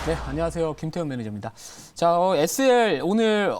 네, 안녕하세요. 김태현 매니저입니다. 자, SL 오늘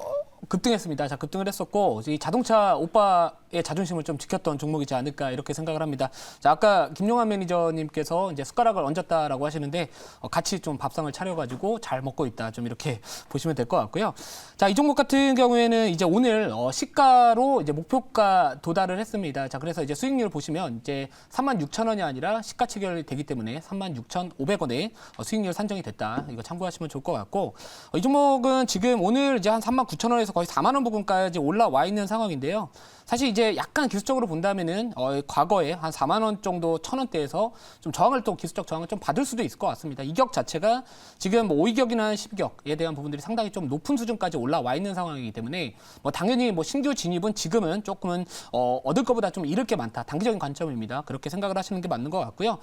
급등했습니다. 자, 급등을 했었고, 이 자동차 오빠의 자존심을 좀 지켰던 종목이지 않을까 이렇게 생각을 합니다. 자, 아까 김용환 매니저님께서 이제 숟가락을 얹었다라고 하시는데 같이 좀 밥상을 차려가지고 잘 먹고 있다. 좀 이렇게 보시면 될 것 같고요. 자, 이 종목 같은 경우에는 이제 오늘 시가로 이제 목표가 도달을 했습니다. 자, 그래서 이제 수익률 보시면 이제 36,000원이 아니라 시가 체결이 되기 때문에 36,500원에 수익률 산정이 됐다. 이거 참고하시면 좋을 것 같고, 이 종목은 지금 오늘 이제 한 39,000원에서 거의 4만 원 부근까지 올라와 있는 상황인데요. 사실 이제 약간 기술적으로 본다면은 과거에 한 4만 원 정도 1,000원대에서 좀 저항을 또 기술적 저항을 좀 받을 수도 있을 것 같습니다. 이격 자체가 지금 뭐 5이격이나 10격에 대한 부분들이 상당히 좀 높은 수준까지 올라와 있는 상황이기 때문에 뭐 당연히 뭐 신규 진입은 지금은 조금은 얻을 것보다 좀 잃을 게 많다. 단기적인 관점입니다. 그렇게 생각을 하시는 게 맞는 것 같고요.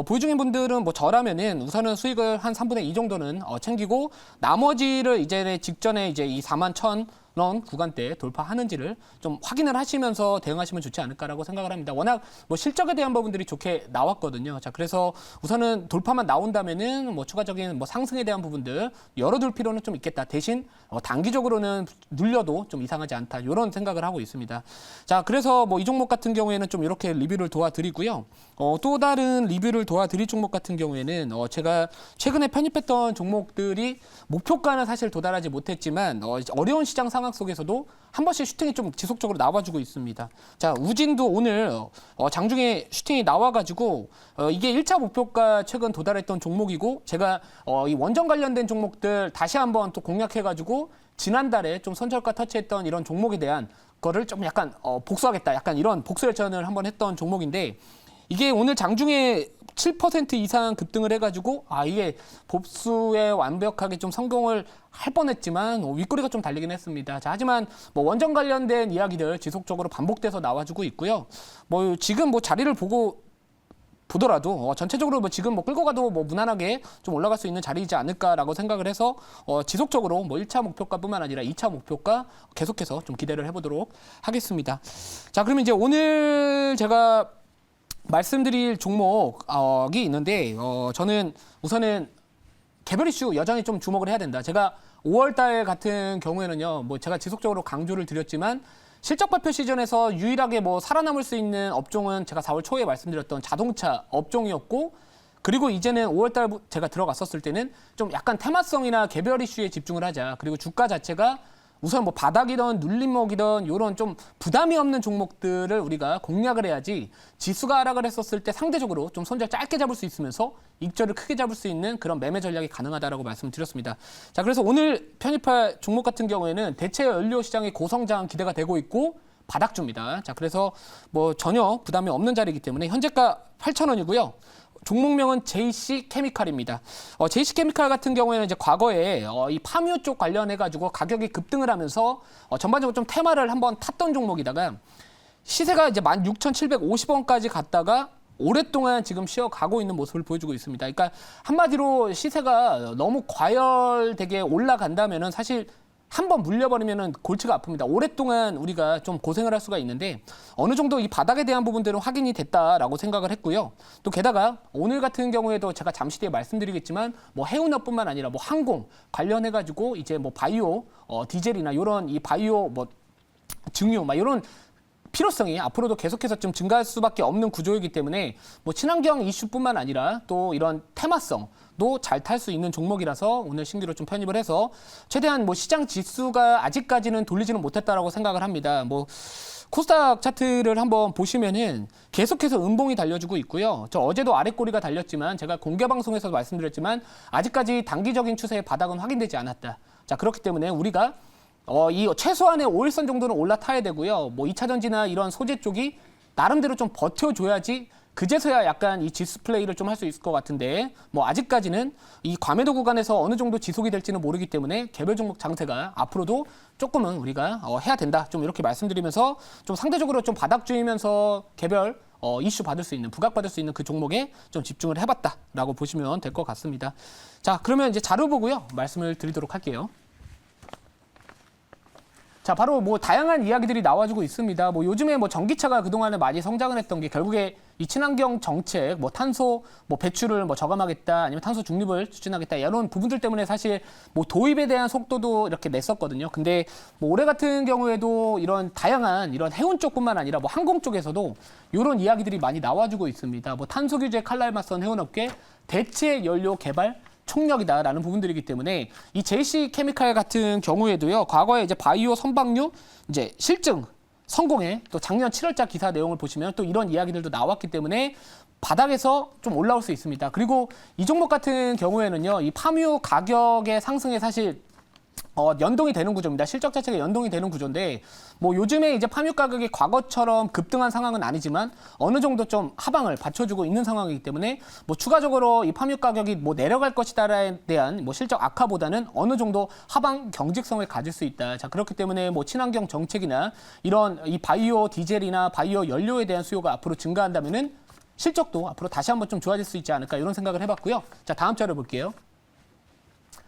보유 중인 분들은 뭐 저라면은 우선은 수익을 한 3분의 2 정도는 챙기고 나머지를 이제 직전에 이제 이 4만 1,000원 구간대 돌파하는지를 좀 확인을 하시면서 대응하시면 좋지 않을까라고 생각을 합니다. 워낙 뭐 실적에 대한 부분들이 좋게 나왔거든요. 자, 그래서 우선은 돌파만 나온다면은 뭐 추가적인 뭐 상승에 대한 부분들 열어둘 필요는 좀 있겠다. 대신 단기적으로는 눌려도 좀 이상하지 않다. 이런 생각을 하고 있습니다. 자, 그래서 뭐 이 종목 같은 경우에는 좀 이렇게 리뷰를 도와드리고요. 또 다른 리뷰를 도와드릴 종목 같은 경우에는 제가 최근에 편입했던 종목들이 목표가는 사실 도달하지 못했지만 어려운 시장 상황 속에서도 한 번씩 슈팅이 좀 지속적으로 나와주고 있습니다. 자, 우진도 오늘 장중에 슈팅이 나와가지고 이게 1차 목표가 최근 도달했던 종목이고 제가 이 원전 관련된 종목들 다시 한번 또 공략해가지고 지난달에 좀 선절가 터치했던 이런 종목에 대한 거를 좀 약간 복수하겠다. 약간 이런 복수 열전을 한번 했던 종목인데 이게 오늘 장중에 7% 이상 급등을 해가지고 이게 복수에 완벽하게 좀 성공을 할 뻔했지만 윗꼬리가 좀 달리긴 했습니다. 자, 하지만 뭐 원전 관련된 이야기들 지속적으로 반복돼서 나와주고 있고요. 뭐 지금 뭐 자리를 보더라도 전체적으로 뭐 지금 뭐 끌고 가도 뭐 무난하게 좀 올라갈 수 있는 자리이지 않을까라고 생각을 해서 지속적으로 뭐 1차 목표가뿐만 아니라 2차 목표가 계속해서 좀 기대를 해보도록 하겠습니다. 자, 그러면 이제 오늘 제가 말씀드릴 종목이 있는데 저는 우선은 개별 이슈 여전히 좀 주목을 해야 된다. 제가 5월달 같은 경우에는요, 뭐 제가 지속적으로 강조를 드렸지만 실적 발표 시즌에서 유일하게 뭐 살아남을 수 있는 업종은 제가 4월 초에 말씀드렸던 자동차 업종이었고, 그리고 이제는 5월달 제가 들어갔었을 때는 좀 약간 테마성이나 개별 이슈에 집중을 하자. 그리고 주가 자체가 우선 뭐 바닥이든 눌림목이든 이런 좀 부담이 없는 종목들을 우리가 공략을 해야지 지수가 하락을 했었을 때 상대적으로 좀 손절 짧게 잡을 수 있으면서 익절을 크게 잡을 수 있는 그런 매매 전략이 가능하다라고 말씀드렸습니다. 자, 그래서 오늘 편입할 종목 같은 경우에는 대체 연료 시장의 고성장 기대가 되고 있고 바닥주입니다. 자, 그래서 뭐 전혀 부담이 없는 자리이기 때문에 현재가 8,000원이고요. 종목명은 JC케미칼입니다. JC케미칼 같은 경우에는 이제 과거에 이 파묘 쪽 관련해가지고 가격이 급등을 하면서 전반적으로 좀 테마를 한번 탔던 종목이다가 시세가 이제 16,750원까지 갔다가 오랫동안 지금 쉬어가고 있는 모습을 보여주고 있습니다. 그러니까 한마디로 시세가 너무 과열되게 올라간다면은 사실 한번 물려버리면 골치가 아픕니다. 오랫동안 우리가 좀 고생을 할 수가 있는데 어느 정도 이 바닥에 대한 부분들은 확인이 됐다라고 생각을 했고요. 또 게다가 오늘 같은 경우에도 제가 잠시 뒤에 말씀드리겠지만 뭐 해운업뿐만 아니라 뭐 항공 관련해가지고 이제 뭐 바이오, 디젤이나 이런 이 바이오 뭐 증유 막 이런 필요성이 앞으로도 계속해서 좀 증가할 수밖에 없는 구조이기 때문에 뭐 친환경 이슈뿐만 아니라 또 이런 테마성도 잘 탈 수 있는 종목이라서 오늘 신규로 좀 편입을 해서 최대한 뭐 시장 지수가 아직까지는 돌리지는 못했다라고 생각을 합니다. 뭐 코스닥 차트를 한번 보시면은 계속해서 음봉이 달려주고 있고요. 저 어제도 아랫꼬리가 달렸지만 제가 공개 방송에서도 말씀드렸지만 아직까지 단기적인 추세의 바닥은 확인되지 않았다. 자, 그렇기 때문에 우리가 이 최소한의 5일선 정도는 올라타야 되고요. 뭐 2차 전지나 이런 소재 쪽이 나름대로 좀 버텨줘야지 그제서야 약간 이 지수 플레이를 좀 할 수 있을 것 같은데 뭐 아직까지는 이 과매도 구간에서 어느 정도 지속이 될지는 모르기 때문에 개별 종목 장세가 앞으로도 조금은 우리가 해야 된다. 좀 이렇게 말씀드리면서 좀 상대적으로 좀 바닥주이면서 개별 이슈 받을 수 있는, 부각받을 수 있는 그 종목에 좀 집중을 해봤다라고 보시면 될 것 같습니다. 자, 그러면 이제 자료 보고요. 말씀을 드리도록 할게요. 자, 바로 뭐 다양한 이야기들이 나와주고 있습니다. 뭐 요즘에 뭐 전기차가 그동안에 많이 성장을 했던 게 결국에 이 친환경 정책, 뭐 탄소 뭐 배출을 뭐 저감하겠다, 아니면 탄소 중립을 추진하겠다, 이런 부분들 때문에 사실 뭐 도입에 대한 속도도 이렇게 냈었거든요. 근데 뭐 올해 같은 경우에도 이런 다양한 이런 해운 쪽뿐만 아니라 뭐 항공 쪽에서도 이런 이야기들이 많이 나와주고 있습니다. 뭐 탄소 규제 칼날 맞선 해운업계 대체 연료 개발 총력이다라는 부분들이기 때문에 이 JC 케미칼 같은 경우에도요, 과거에 이제 바이오 선박류 이제 실증 성공에 또 작년 7월자 기사 내용을 보시면 또 이런 이야기들도 나왔기 때문에 바닥에서 좀 올라올 수 있습니다. 그리고 이 종목 같은 경우에는요, 이 파묘 가격의 상승에 사실 연동이 되는 구조입니다. 실적 자체가 연동이 되는 구조인데, 뭐 요즘에 이제 파묘 가격이 과거처럼 급등한 상황은 아니지만 어느 정도 좀 하방을 받쳐주고 있는 상황이기 때문에 뭐 추가적으로 이 파묘 가격이 뭐 내려갈 것이다에 대한 뭐 실적 악화보다는 어느 정도 하방 경직성을 가질 수 있다. 자, 그렇기 때문에 뭐 친환경 정책이나 이런 이 바이오 디젤이나 바이오 연료에 대한 수요가 앞으로 증가한다면은 실적도 앞으로 다시 한번 좀 좋아질 수 있지 않을까, 이런 생각을 해봤고요. 자, 다음 자료 볼게요.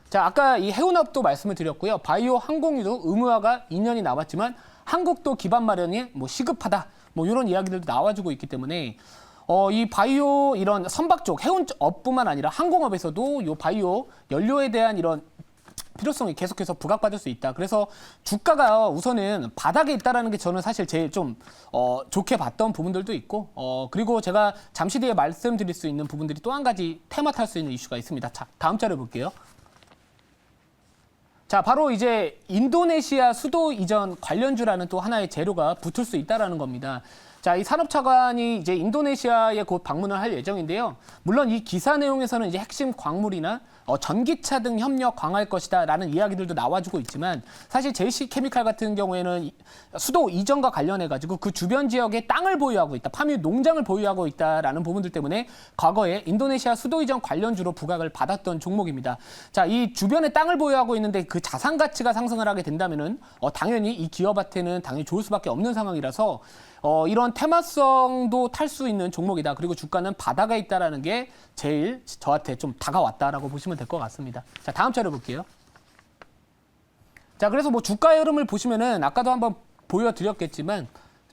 자, 아까 이 해운업도 말씀을 드렸고요. 바이오 항공유도 의무화가 2년이 남았지만 한국도 기반 마련이 뭐 시급하다, 뭐 이런 이야기들도 나와주고 있기 때문에 이 바이오 이런 선박 쪽 해운업뿐만 아니라 항공업에서도 이 바이오 연료에 대한 이런 필요성이 계속해서 부각받을 수 있다. 그래서 주가가 우선은 바닥에 있다라는 게 저는 사실 제일 좀 좋게 봤던 부분들도 있고, 그리고 제가 잠시 뒤에 말씀드릴 수 있는 부분들이 또 한 가지 테마 탈 수 있는 이슈가 있습니다. 자, 다음 자료 볼게요. 자, 바로 이제 인도네시아 수도 이전 관련주라는 또 하나의 재료가 붙을 수 있다라는 겁니다. 자, 이 산업차관이 이제 인도네시아에 곧 방문을 할 예정인데요. 물론 이 기사 내용에서는 이제 핵심 광물이나 전기차 등 협력 강화할 것이다라는 이야기들도 나와주고 있지만, 사실 JC 케미칼 같은 경우에는 수도 이전과 관련해 가지고 그 주변 지역에 땅을 보유하고 있다, 파묘 농장을 보유하고 있다라는 부분들 때문에 과거에 인도네시아 수도 이전 관련주로 부각을 받았던 종목입니다. 자, 이 주변에 땅을 보유하고 있는데 그 자산 가치가 상승을 하게 된다면은 당연히 이 기업한테는 당연히 좋을 수밖에 없는 상황이라서 이런 테마성도 탈 수 있는 종목이다. 그리고 주가는 바닥에 있다라는 게 제일 저한테 좀 다가왔다라고 보시면 될 것 같습니다. 자, 다음 자료 볼게요. 자, 그래서 뭐 주가의 흐름을 보시면은 아까도 한번 보여드렸겠지만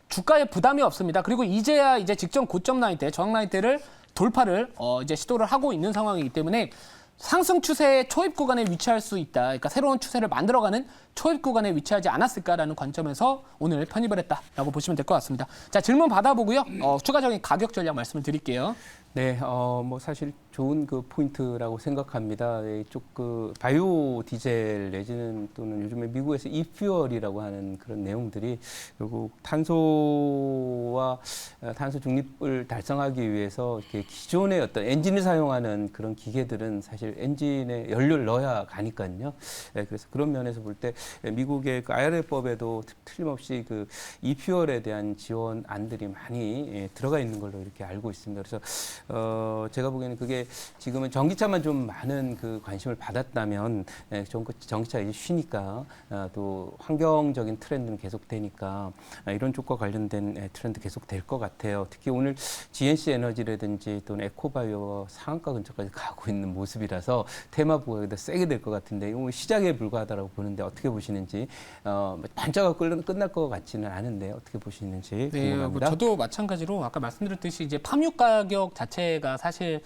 주가에 부담이 없습니다. 그리고 이제야 이제 직전 고점 라인대, 저항 라인대를 돌파를 이제 시도를 하고 있는 상황이기 때문에 상승 추세의 초입 구간에 위치할 수 있다. 그러니까 새로운 추세를 만들어가는 초입 구간에 위치하지 않았을까라는 관점에서 오늘 편입을 했다라고 보시면 될 것 같습니다. 자, 질문 받아보고요. 추가적인 가격 전략 말씀을 드릴게요. 네, 뭐 사실 좋은 그 포인트라고 생각합니다. 이쪽 그 바이오 디젤 내지는 또는 요즘에 미국에서 이퓨얼이라고 하는 그런 내용들이 결국 탄소와 탄소 중립을 달성하기 위해서 이렇게 기존의 어떤 엔진을 사용하는 그런 기계들은 사실 엔진에 연료를 넣어야 가니까요. 네, 그래서 그런 면에서 볼 때 미국의 그 IRA법에도 틀림없이 그 이퓨얼에 대한 지원안들이 많이 들어가 있는 걸로 이렇게 알고 있습니다. 그래서 제가 보기에는 그게 지금은 전기차만 좀 많은 그 관심을 받았다면, 전기차 이제 쉬니까 또 환경적인 트렌드는 계속되니까 이런 쪽과 관련된 트렌드 계속 될 것 같아요. 특히 오늘 GNC 에너지라든지 또는 에코바이오 상한가 근처까지 가고 있는 모습이라서 테마 부각이 더 세게 될 것 같은데, 이거 시작에 불과하다고 보는데 어떻게 보시는지, 반짝하고 끝날 것 같지는 않은데 어떻게 보시는지 궁금합니다. 네, 저도 마찬가지로 아까 말씀드렸듯이 이제 파묘 가격 자체가 사실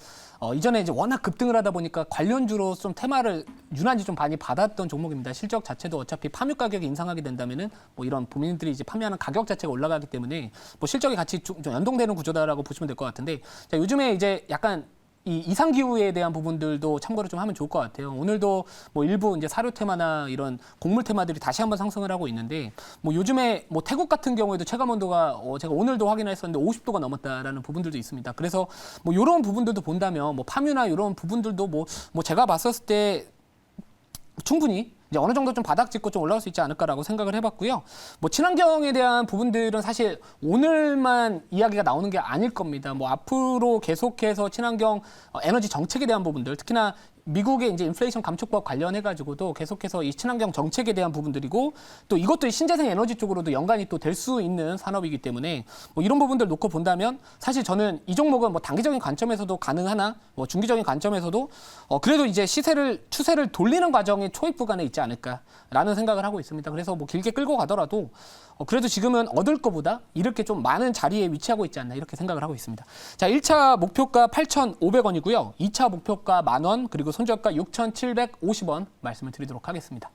이전에 이제 워낙 급등을 하다 보니까 관련주로 좀 테마를 유난히 좀 많이 받았던 종목입니다. 실적 자체도 어차피 파묘 가격이 인상하게 된다면은 뭐 이런 본인들이 이제 판매하는 가격 자체가 올라가기 때문에 뭐 실적이 같이 좀 연동되는 구조다라고 보시면 될 것 같은데, 자, 요즘에 이제 약간 이 이상 기후에 대한 부분들도 참고를 좀 하면 좋을 것 같아요. 오늘도 뭐 일부 이제 사료 테마나 이런 곡물 테마들이 다시 한번 상승을 하고 있는데, 뭐 요즘에 뭐 태국 같은 경우에도 체감 온도가 제가 오늘도 확인했었는데 50도가 넘었다라는 부분들도 있습니다. 그래서 뭐 이런 부분들도 본다면 뭐 파묘나 이런 부분들도 뭐 제가 봤었을 때 충분히 이제 어느 정도 좀 바닥 짚고 좀 올라올 수 있지 않을까라고 생각을 해봤고요. 뭐 친환경에 대한 부분들은 사실 오늘만 이야기가 나오는 게 아닐 겁니다. 뭐 앞으로 계속해서 친환경 에너지 정책에 대한 부분들, 특히나 미국의 이제 인플레이션 감축법 관련해 가지고도 계속해서 이 친환경 정책에 대한 부분들이고 또 이것도 신재생 에너지 쪽으로도 연관이 또 될 수 있는 산업이기 때문에 뭐 이런 부분들 놓고 본다면 사실 저는 이 종목은 뭐 단기적인 관점에서도 가능하나 뭐 중기적인 관점에서도 그래도 이제 추세를 돌리는 과정의 초입 구간에 있지 않을까라는 생각을 하고 있습니다. 그래서 뭐 길게 끌고 가더라도 그래도 지금은 얻을 거보다 이렇게 좀 많은 자리에 위치하고 있지 않나 이렇게 생각을 하고 있습니다. 자, 1차 목표가 8,500원이고요. 2차 목표가 10,000원, 그리고 손절가 6,750원 말씀을 드리도록 하겠습니다.